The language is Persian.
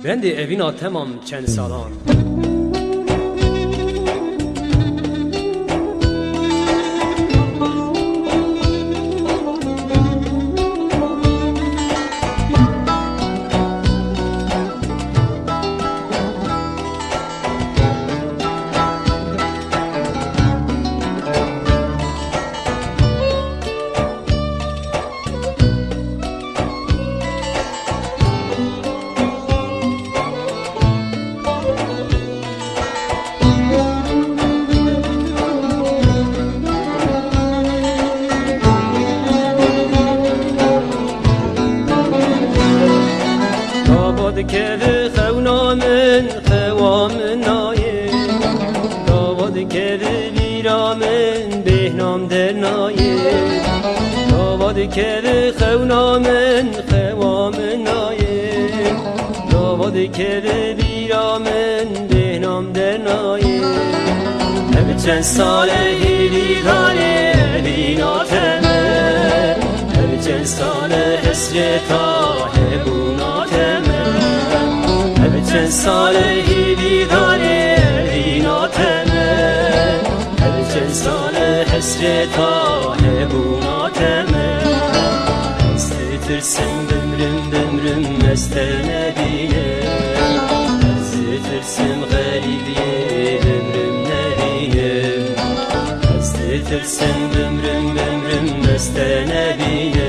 Ben de evina tamam çend salan. داود خونا من خوام نایه داود ویرا من بهنام در نایه داود خونا من خوام نایه داود ویرا من بهنام در نایه همی چند سال هیلی داره بیناتمه همی چند سال حسرتا هبوناتمه چند سال هیلی داره ایناتمه چند سال حسرتا هبوناتمه از ترسم بمرم مستندیه از ترسم غریبیه بمرم نبیه از ترسم بمرم مستندیه